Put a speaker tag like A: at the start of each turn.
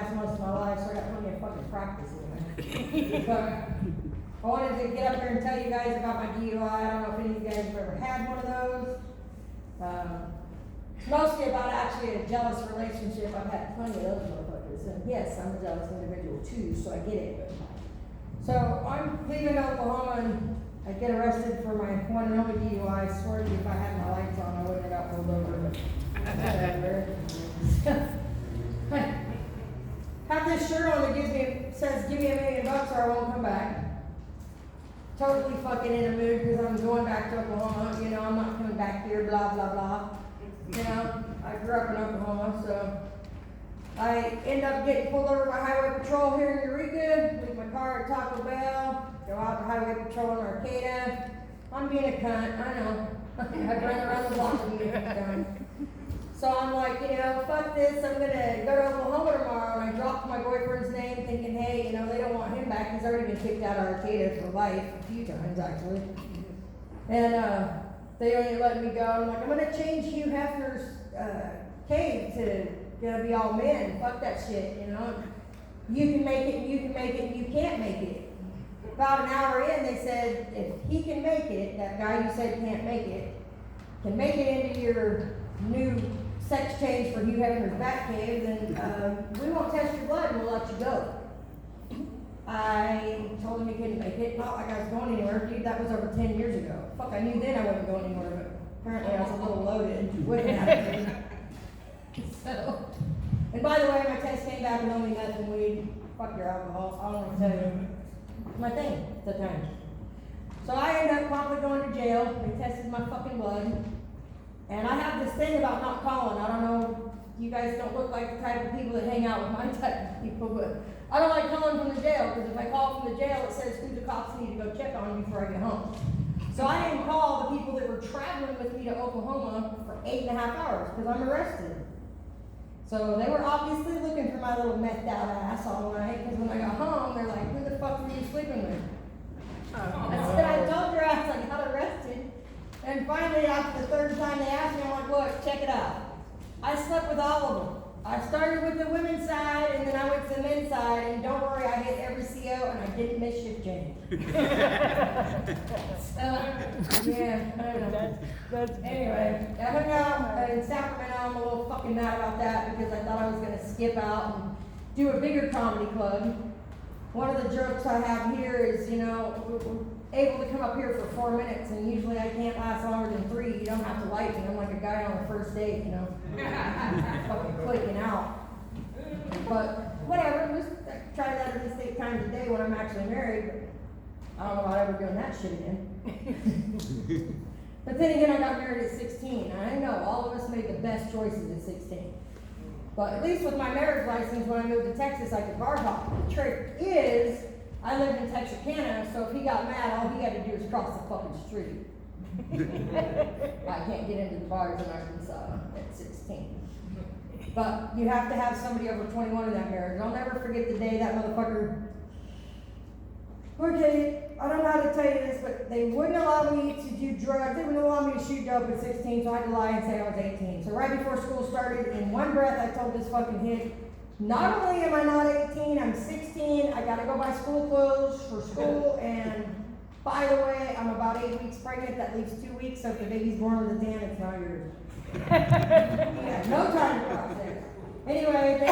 A: ass most of my life, so I got plenty of fucking practice in it. I wanted to get up here and tell you guys about my DUI. I don't know if any of you guys have ever had one of those. It's mostly about actually a jealous relationship. I've had plenty of those motherfuckers. And yes, I'm a jealous individual too, so I get it. So I'm leaving Oklahoma and I get arrested for my one and only DUI. I swear to you, if I had my lights on, I wouldn't have got pulled over. But whatever. I have this shirt on that says give me $1 million or I won't come back. Totally fucking in a mood because I'm going back to Oklahoma. You know, I'm not coming back here, blah, blah, blah. You know, I grew up in Oklahoma, so I end up getting pulled over by Highway Patrol here in Eureka, leave my car at Taco Bell, go out to Highway Patrol in Arcata. I'm being a cunt, I know. I've run around the block and being a cunt. So I'm like, you know, fuck this, I'm gonna go to Oklahoma tomorrow, and I dropped my boyfriend's name thinking, hey, you know, they don't want him back, he's already been kicked out of Arcata for life, a few times actually. And they only let me go, I'm like, I'm gonna change Hugh Hefner's cave to gonna be all men, fuck that shit, you know. You can make it, and you can make it, and you can't make it. About an hour in, they said, if he can make it, that guy you said can't make it, can make it into your new sex change for Hugh Hefner's back cave, then we won't test your blood and we'll let you go. I told him he couldn't make it, not like I was going anywhere, dude, that was over 10 years ago. Fuck, I knew then I wasn't going anywhere, but apparently I was a little loaded with an attitude. So, and by the way, my test came back with only meth and weed. Fuck your alcohol, I don't want to tell you. My thing at the time. So I ended up probably going to jail, they tested my fucking blood. And I have this thing about not calling. I don't know, you guys don't look like the type of people that hang out with my type of people, but I don't like calling from the jail, because if I call from the jail, it says who the cops need to go check on before I get home. So I didn't call the people that were traveling with me to Oklahoma for 8.5 hours, because I'm arrested. So they were obviously looking for my little methed out ass all night, because when I got home, they're like, who the fuck were you sleeping with? I said, I told your ass I got arrested. And finally, after the third time they asked me, I'm like, look, check it out. I slept with all of them. I started with the women's side, and then I went to the men's side, and don't worry, I hit every CO, and I didn't miss shift change. Yeah, I don't know. Anyway, I hung out in Sacramento. I'm a little fucking mad about that, because I thought I was gonna skip out and do a bigger comedy club. One of the jokes I have here is, you know, we're able to come up here for 4 minutes, and usually I can't last longer than 3. You don't have to like me. I'm like a guy on a first date, you know, fucking clicking out. But whatever, I try that at least 8 times a day when I'm actually married. But I don't know about ever doing that shit again. But then again, I got married at 16. I know all of us made the best choices at 16. But at least with my marriage license, when I moved to Texas, I could bar hop. The trick is, I lived in Texarkana, so if he got mad, all he had to do was cross the fucking street. I can't get into the bars in Arkansas at 16. But you have to have somebody over 21 in that marriage. I'll never forget the day that motherfucker, okay, I don't know how to tell you this, but they wouldn't allow me to do drugs. They wouldn't allow me to shoot dope at 16, so I had to lie and say I was 18. So right before school started, in one breath, I told this fucking hick, not only am I not 18, I'm 16, I gotta go buy school clothes for school, and by the way, I'm about 8 weeks pregnant, that leaves 2 weeks, so if the baby's born with a tan, it's not yours. Yeah, no time to process. Anyway, they